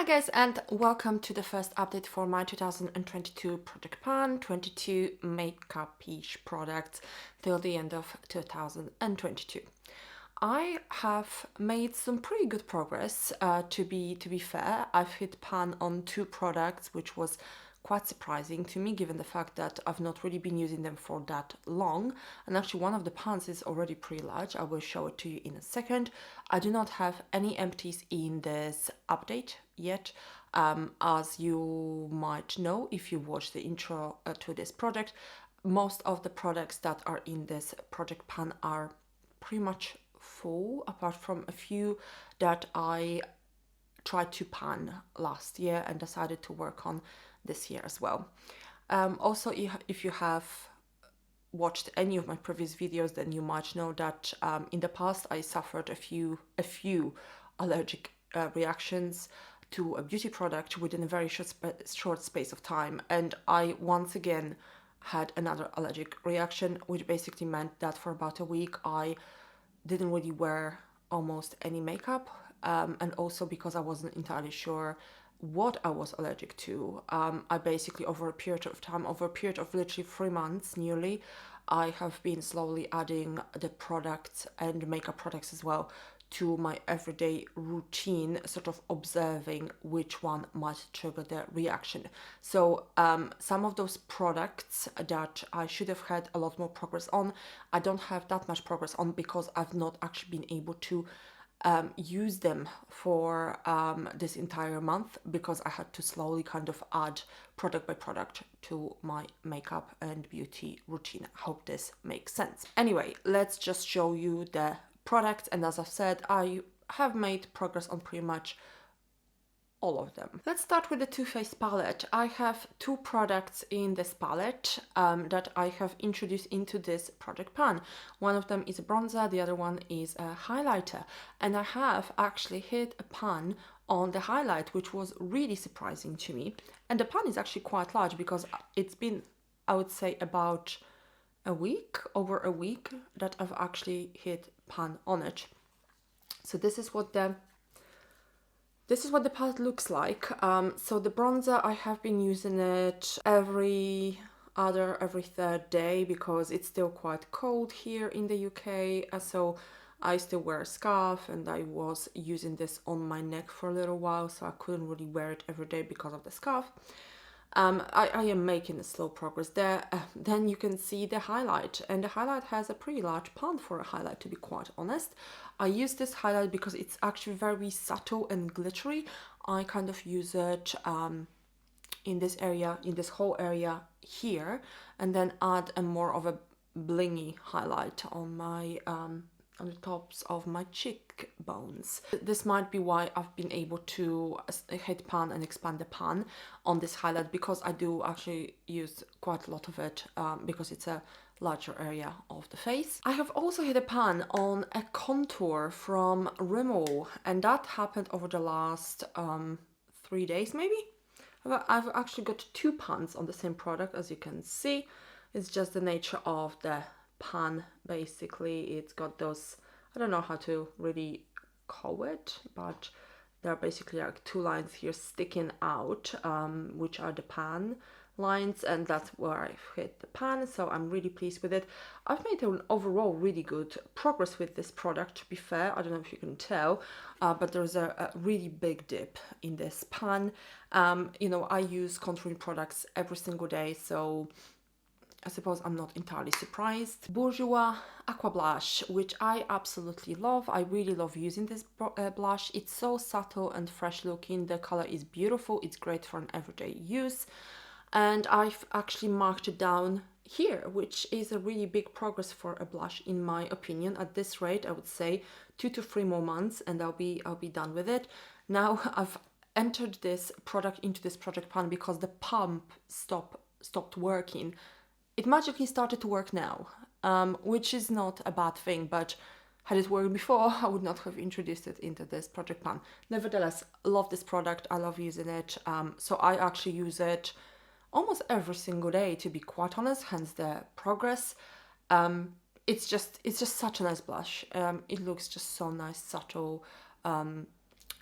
Hi guys, and welcome to the first update for my 2022 project plan, 22 makeup-ish products till the end of 2022. I have made some pretty good progress, to be fair. I've hit pan on 2 products, which was quite surprising to me given the fact that I've not really been using them for that long. And actually one of the pans is already pretty large. I will show it to you in a second. I do not have any empties in this update yet. As you might know if you watched the intro to this project, most of the products that are in this project pan are pretty much full, apart from a few that I tried to pan last year and decided to work on this year as well. Also, if you have watched any of my previous videos, then you might know that in the past I suffered a few allergic reactions to a beauty product within a very short space of time, and I once again had another allergic reaction, which basically meant that for about a week I didn't really wear almost any makeup, and also because I wasn't entirely sure what I was allergic to. I basically, over a period of literally 3 months nearly, I have been slowly adding the products and makeup products as well to my everyday routine, sort of observing which one might trigger the reaction. So some of those products that I should have had a lot more progress on, I don't have that much progress on because I've not actually been able to use them for this entire month, because I had to slowly kind of add product by product to my makeup and beauty routine. I hope this makes sense. Anyway, let's just show you the products, and as I've said, I have made progress on pretty much all of them. Let's start with the Too Faced palette. I have 2 products in this palette that I have introduced into this project pan. One of them is a bronzer, the other one is a highlighter, and I have actually hit a pan on the highlight, which was really surprising to me. And the pan is actually quite large because it's been, I would say, about over a week that I've actually hit pan on it. So this is what the palette looks like. So the bronzer, I have been using it every 3rd day because it's still quite cold here in the UK. So I still wear a scarf, and I was using this on my neck for a little while, so I couldn't really wear it every day because of the scarf. I am making a slow progress there. Then you can see the highlight, and the highlight has a pretty large pan for a highlight, to be quite honest. I use this highlight because it's actually very subtle and glittery. I kind of use it in this area, in this whole area here, and then add a more of a blingy highlight on my on the tops of my cheekbones. This might be why I've been able to hit pan and expand the pan on this highlight, because I do actually use quite a lot of it because it's a larger area of the face. I have also hit a pan on a contour from Rimmel, and that happened over the last 3 days maybe. I've actually got 2 pans on the same product, as you can see. It's just the nature of the pan. Basically, it's got those, I don't know how to really call it, but there are basically like 2 lines here sticking out, which are the pan lines, and that's where I've hit the pan, so I'm really pleased with it. I've made an overall really good progress with this product, to be fair. I don't know if you can tell, but there's a really big dip in this pan. You know, I use contouring products every single day, so I suppose I'm not entirely surprised. Bourgeois Aqua blush, which I absolutely love. I really love using this blush. It's so subtle and fresh looking. The color is beautiful. It's great for an everyday use. And I've actually marked it down here, which is a really big progress for a blush, in my opinion. At this rate, I would say 2 to 3 more months and I'll be done with it. Now I've entered this product into this project pan because the pump stopped working. It magically started to work now, which is not a bad thing, but had it worked before, I would not have introduced it into this project pan. Nevertheless, love this product. I love using it. So I actually use it almost every single day, to be quite honest, hence the progress. It's just such a nice blush. It looks just so nice, subtle,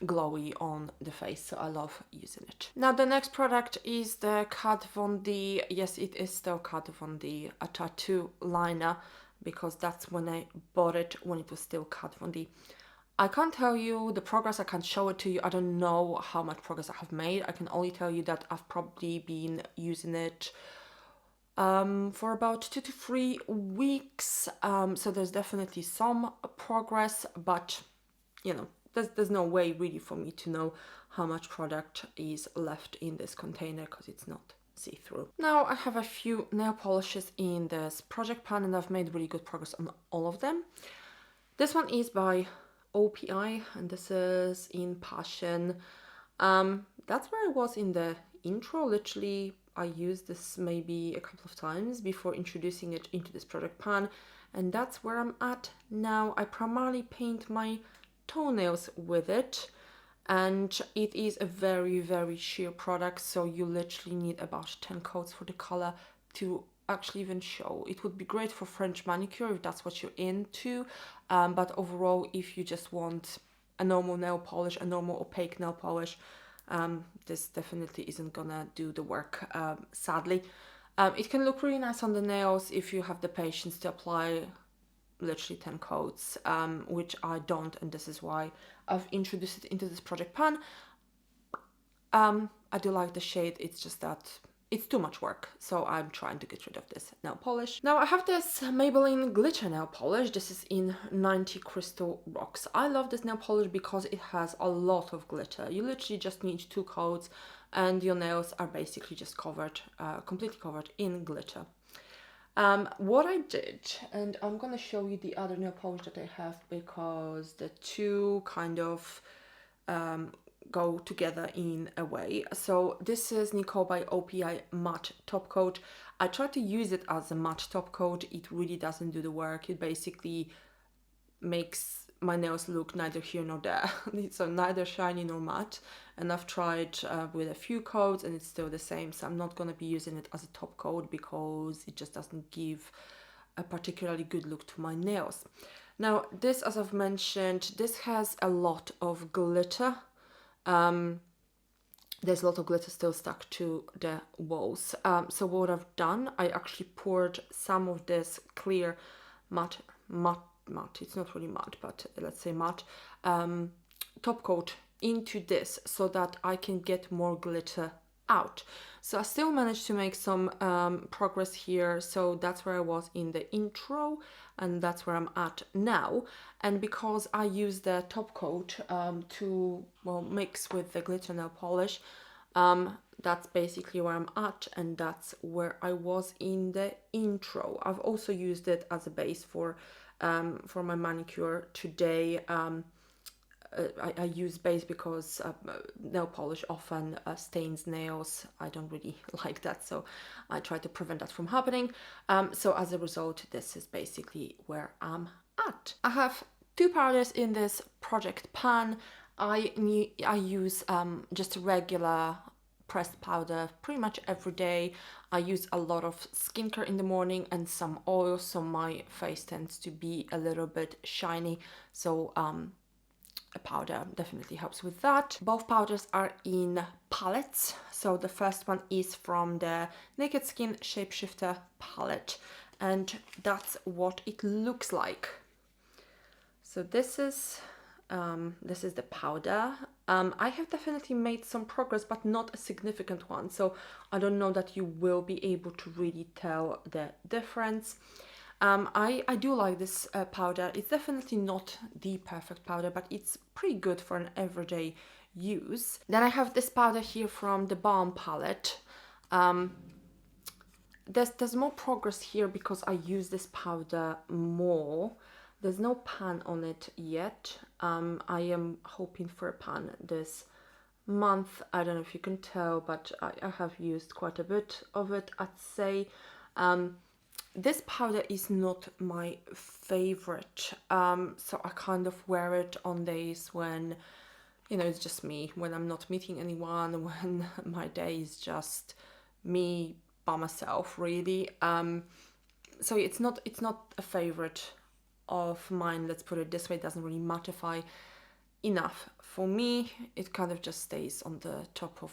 glowy on the face, so I love using it. Now the next product is the Kat Von D, yes it is still Kat Von D, a tattoo liner, because that's when I bought it, when it was still Kat Von D. I can't tell you the progress, I can't show it to you, I don't know how much progress I have made. I can only tell you that I've probably been using it for about 2 to 3 weeks, so there's definitely some progress, but you know, there's no way really for me to know how much product is left in this container because it's not see-through. Now I have a few nail polishes in this project pan and I've made really good progress on all of them. This one is by OPI and this is in Passion. That's where I was in the intro. Literally I used this maybe a couple of times before introducing it into this project pan, and that's where I'm at now. I primarily paint my toenails with it, and it is a very sheer product, so you literally need about 10 coats for the color to actually even show. It would be great for French manicure if that's what you're into, but overall if you just want a normal nail polish, a normal opaque nail polish, this definitely isn't gonna do the work, sadly. It can look really nice on the nails if you have the patience to apply literally 10 coats, which I don't, and this is why I've introduced it into this project pan. I do like the shade, it's just that it's too much work, so I'm trying to get rid of this nail polish. Now I have this Maybelline glitter nail polish. This is in 90 Crystal Rocks. I love this nail polish because it has a lot of glitter. You literally just need 2 coats and your nails are basically just covered, completely covered in glitter. What I did, and I'm gonna show you the other nail polish that I have because the two kind of go together in a way. So this is Nicole by OPI matte top coat. I tried to use it as a matte top coat. It really doesn't do the work. It basically makes my nails look neither here nor there. So neither shiny nor matte. And I've tried with a few coats and it's still the same. So I'm not going to be using it as a top coat because it just doesn't give a particularly good look to my nails. Now this, as I've mentioned, this has a lot of glitter. There's a lot of glitter still stuck to the walls. So what I've done, I actually poured some of this clear matte, it's not really matte, but let's say matte, top coat into this so that I can get more glitter out. So I still managed to make some progress here. So that's where I was in the intro and that's where I'm at now. And because I use the top coat to, well, mix with the glitter nail polish, that's basically where I'm at and that's where I was in the intro. I've also used it as a base for my manicure today. I use base because nail polish often stains nails. I don't really like that, so I try to prevent that from happening. So as a result, this is basically where I'm at. I have 2 powders in this project pan. I use just a regular pressed powder pretty much every day. I use a lot of skincare in the morning and some oil, so my face tends to be a little bit shiny. So a powder definitely helps with that. Both powders are in palettes. So the first one is from the Naked Skin Shapeshifter palette, and that's what it looks like. So this is the powder. I have definitely made some progress, but not a significant one. So I don't know that you will be able to really tell the difference. I do like this powder. It's definitely not the perfect powder, but it's pretty good for an everyday use. Then I have this powder here from the Balm palette. There's more progress here because I use this powder more. There's no pan on it yet. I am hoping for a pan this month. I don't know if you can tell, but I have used quite a bit of it, I'd say. This powder is not my favorite, so I kind of wear it on days when, you know, it's just me, when I'm not meeting anyone, when my day is just me by myself, really. So it's not a favorite of mine, let's put it this way. It doesn't really mattify enough. For me, it kind of just stays on the top of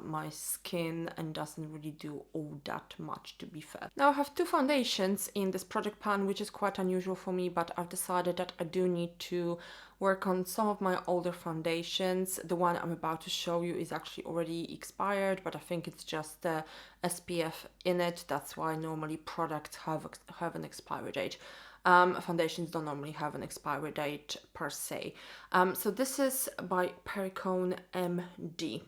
my skin and doesn't really do all that much, to be fair. Now I have two foundations in this project pan, which is quite unusual for me, but I've decided that I do need to work on some of my older foundations. The one I'm about to show you is actually already expired, but I think it's just the SPF in it. That's why normally products have an expiry date. Foundations don't normally have an expiry date per se. So this is by Pericone Md.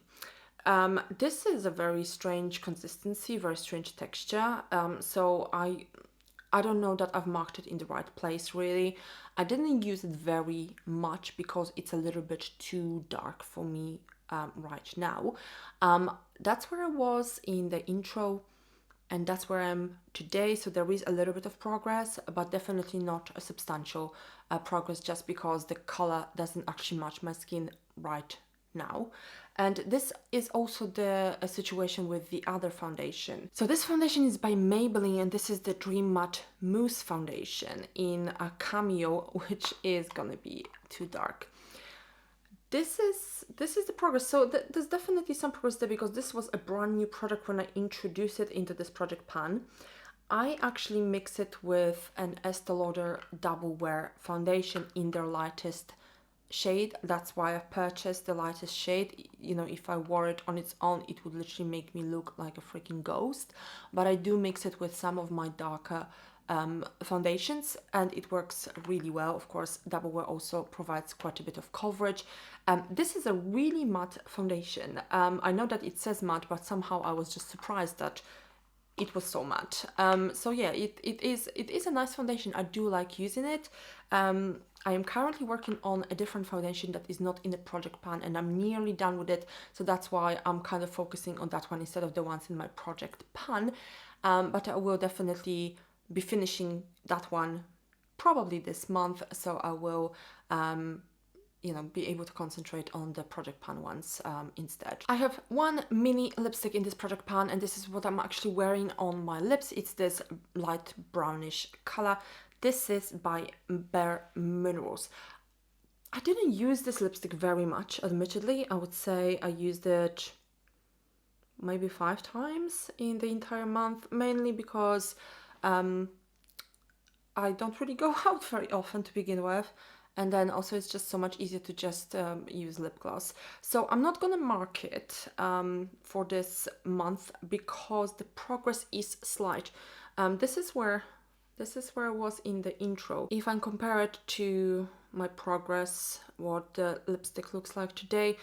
This is a very strange consistency, very strange texture. So I don't know that I've marked it in the right place, really. I didn't use it very much because it's a little bit too dark for me right now. That's where I was in the intro, and that's where I am today. So there is a little bit of progress, but definitely not a substantial progress, just because the color doesn't actually match my skin right now. And this is also the situation with the other foundation. So this foundation is by Maybelline, and this is the Dream Matte Mousse foundation in a Cameo, which is gonna be too dark. This is the progress. So there's definitely some progress there, because this was a brand new product when I introduced it into this project pan. I actually mix it with an Estee Lauder Double Wear foundation in their lightest shade. That's why I've purchased the lightest shade. You know, if I wore it on its own, it would literally make me look like a freaking ghost. But I do mix it with some of my darker foundations, and it works really well. Of course, Double Wear also provides quite a bit of coverage. This is a really matte foundation. I know that it says matte, but somehow I was just surprised that it was so matte. So yeah, it is a nice foundation. I do like using it. I am currently working on a different foundation that is not in the project pan, and I'm nearly done with it. So that's why I'm kind of focusing on that one instead of the ones in my project pan. But I will definitely be finishing that one probably this month. So I will you know, be able to concentrate on the project pan ones instead. I have one mini lipstick in this project pan, and this is what I'm actually wearing on my lips. It's this light brownish color. This is by Bare Minerals. I didn't use this lipstick very much, admittedly. I would say I used it maybe 5 times in the entire month, mainly because I don't really go out very often to begin with. And then also it's just so much easier to just use lip gloss. So I'm not gonna mark it for this month because the progress is slight. This is where I was in the intro. If I compare it to my progress, what the lipstick looks like today,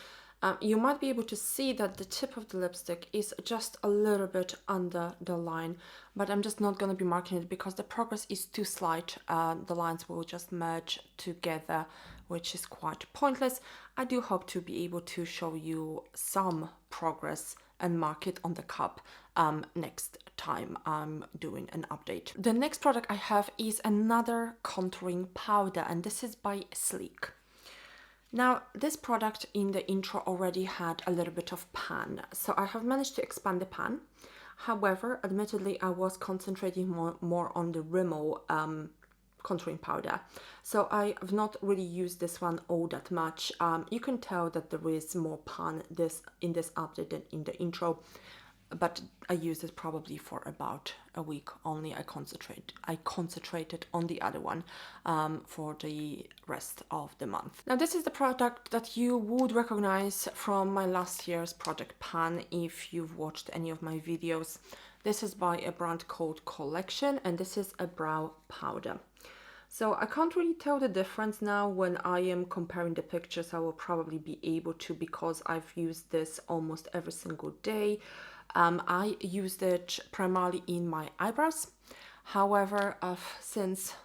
you might be able to see that the tip of the lipstick is just a little bit under the line, but I'm just not going to be marking it because the progress is too slight. The lines will just merge together, which is quite pointless. I do hope to be able to show you some progress and mark it on the cup next time I'm doing an update. The next product I have is another contouring powder, and this is by Sleek. Now, this product in the intro already had a little bit of pan, so I have managed to expand the pan. However, admittedly, I was concentrating more on the Rimmel contouring powder, so I have not really used this one all that much. You can tell that there is more pan in this update than in the intro, but I used it probably for about a week only. I concentrated on the other one for the rest of the month. Now, this is the product that you would recognize from my last year's project pan if you've watched any of my videos. This is by a brand called Collection, and this is a brow powder. So I can't really tell the difference now when I am comparing the pictures. I will probably be able to because I've used this almost every single day. I used it primarily in my eyebrows. However, I've since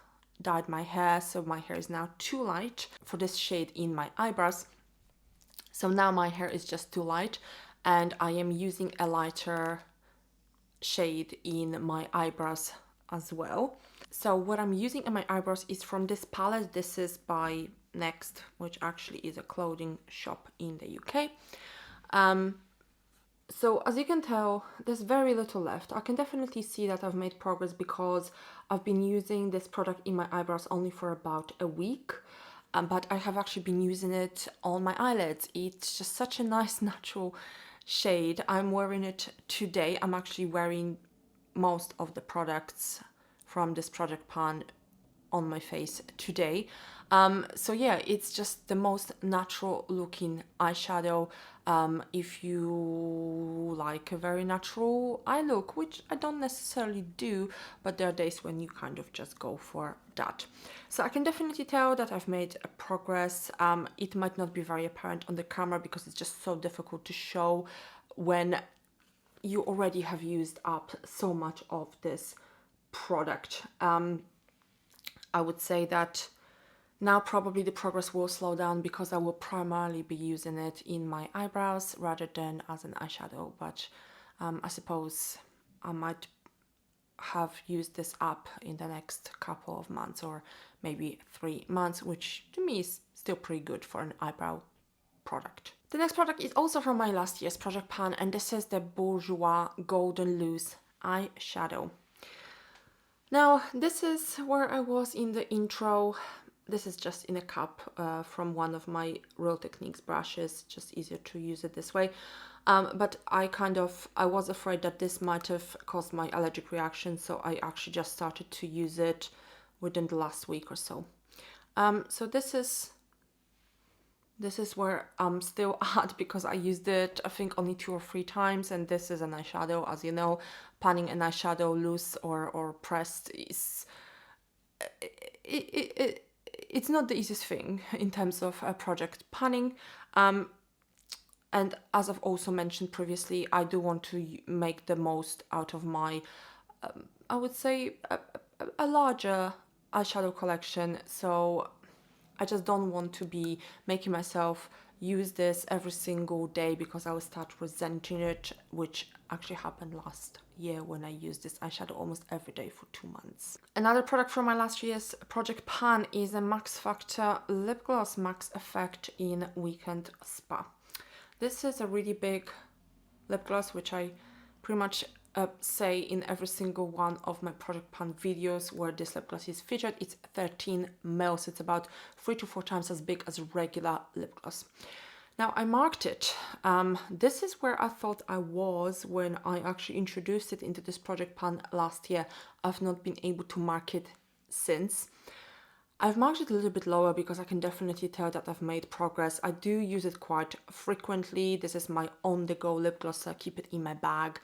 dyed my hair, so my hair is now too light for this shade in my eyebrows. So now my hair is just too light, and I am using a lighter shade in my eyebrows as well. So what I'm using in my eyebrows is from this palette. This is by Next, which actually is a clothing shop in the UK. So as you can tell, there's very little left. I can definitely see that I've made progress because I've been using this product in my eyebrows only for about a week. but I have actually been using it on my eyelids. It's just such a nice natural shade. I'm wearing it today. I'm actually wearing most of the products from this project pan on my face today. So yeah, it's just the most natural looking eyeshadow. If you like a very natural eye look, which I don't necessarily do, but there are days when you kind of just go for that. So I can definitely tell that I've made a progress. It might not be very apparent on the camera because it's just so difficult to show when you already have used up so much of this product. I would say that now probably the progress will slow down because I will primarily be using it in my eyebrows rather than as an eyeshadow, but I suppose I might have used this up in the next couple of months or maybe 3 months, which to me is still pretty good for an eyebrow product. The next product is also from my last year's project pan, and this is the Bourgeois Golden Loose eyeshadow. Now, this is where I was in the intro. This is just in a cup from one of my Real Techniques brushes, just easier to use it this way. But I was afraid that this might have caused my allergic reaction, so I actually just started to use it within the last week or so. So this is where I'm still at because I used it I think only 2 or 3 times, and this is an eyeshadow. As you know, panning an eyeshadow loose or pressed is it's not the easiest thing in terms of project panning. And as I've also mentioned previously, I do want to make the most out of my, I would say, a larger eyeshadow collection. So I just don't want to be making myself use this every single day because I will start resenting it, which actually happened last year when I used this eyeshadow almost every day for 2 months. Another product from my last year's project pan is a Max Factor Lip Gloss Max Effect in Weekend Spa. This is a really big lip gloss, which I pretty much say in every single one of my project pan videos where this lip gloss is featured. It's 13 ml, it's about 3 to 4 times as big as a regular lip gloss. Now I marked it. This is where I thought I was when I actually introduced it into this project pan last year. I've not been able to mark it since. I've marked it a little bit lower because I can definitely tell that I've made progress. I do use it quite frequently. This is my on-the-go lip gloss, so I keep it in my bag.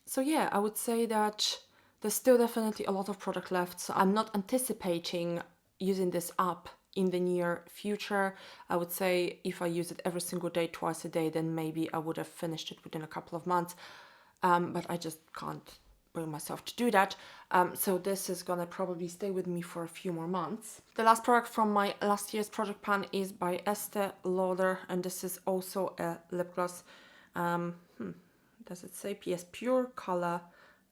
So yeah, I would say that there's still definitely a lot of product left, so I'm not anticipating using this up in the near future. I would say if I use it every single day, twice a day, then maybe I would have finished it within a couple of months, but I just can't bring myself to do that. So this is gonna probably stay with me for a few more months. The last product from my last year's project pan is by Estee Lauder, and this is also a lip gloss. Does it say? Yes, Pure Color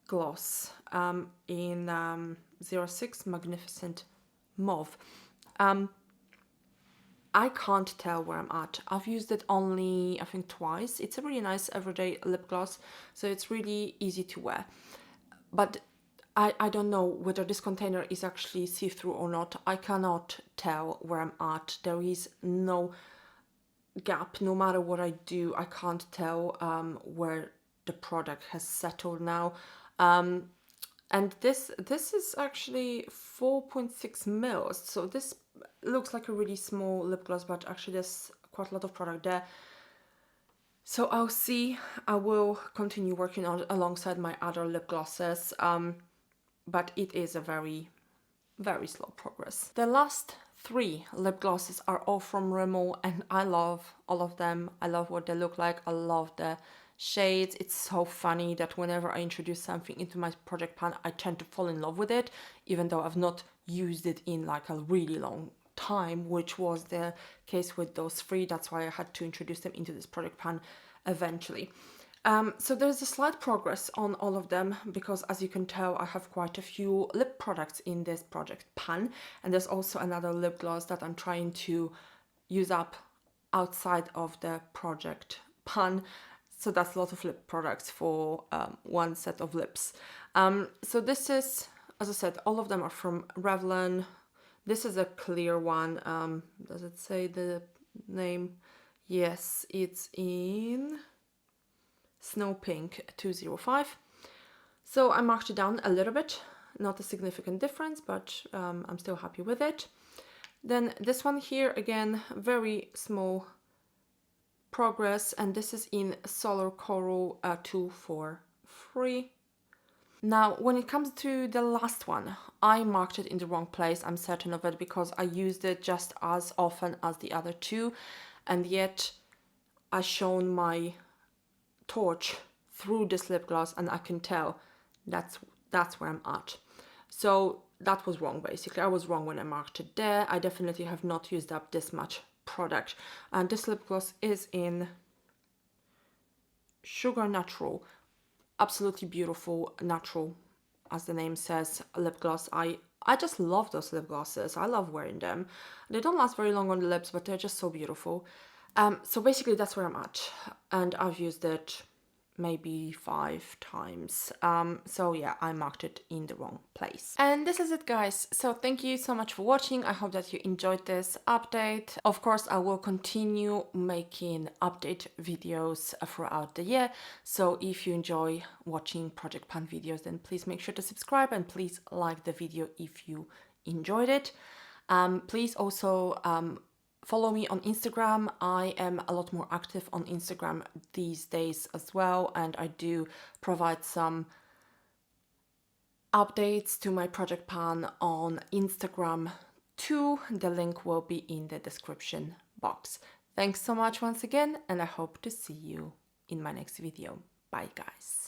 Gloss in 06 Magnificent Mauve. I can't tell where I'm at. I've used it only, I think, twice. It's a really nice everyday lip gloss, so it's really easy to wear. But I don't know whether this container is actually see-through or not. I cannot tell where I'm at. There is no gap. No matter what I do, I can't tell where the product has settled now. And this is actually 4.6 mils, so this looks like a really small lip gloss, but actually there's quite a lot of product there. So I'll see. I will continue working on it alongside my other lip glosses, but it is a very, very slow progress. The last 3 lip glosses are all from Rimmel, and I love all of them. I love what they look like. I love the shades. It's so funny that whenever I introduce something into my project pan, I tend to fall in love with it, even though I've not used it in like a really long time, which was the case with those 3. That's why I had to introduce them into this project pan eventually. So there's a slight progress on all of them because, as you can tell, I have quite a few lip products in this project pan, and there's also another lip gloss that I'm trying to use up outside of the project pan. So that's a lot of lip products for one set of lips. So this is, as I said, all of them are from Revlon. This is a clear one. Does it say the name? Yes, it's in Snow Pink 205. So I marked it down a little bit, not a significant difference, but I'm still happy with it. Then this one here, again, very small progress, and this is in Solar Coral 243. Now, when it comes to the last one, I marked it in the wrong place. I'm certain of it because I used it just as often as the other two, and yet I shone my torch through this lip gloss, and I can tell that's where I'm at. So that was wrong, basically. I was wrong when I marked it there. I definitely have not used up this much product. And this lip gloss is in Sugar Natural. Absolutely beautiful, natural, as the name says, lip gloss. I just love those lip glosses. I love wearing them. They don't last very long on the lips, but they're just so beautiful. So basically that's where I'm at, and I've used it maybe 5 times. So yeah, I marked it in the wrong place. And this is it, guys. So thank you so much for watching. I hope that you enjoyed this update. Of course, I will continue making update videos throughout the year. So if you enjoy watching Project Pan videos, then please make sure to subscribe and please like the video if you enjoyed it. Please also follow me on Instagram. I am a lot more active on Instagram these days as well, and I do provide some updates to my Project Pan on Instagram too. The link will be in the description box. Thanks so much once again, and I hope to see you in my next video. Bye, guys.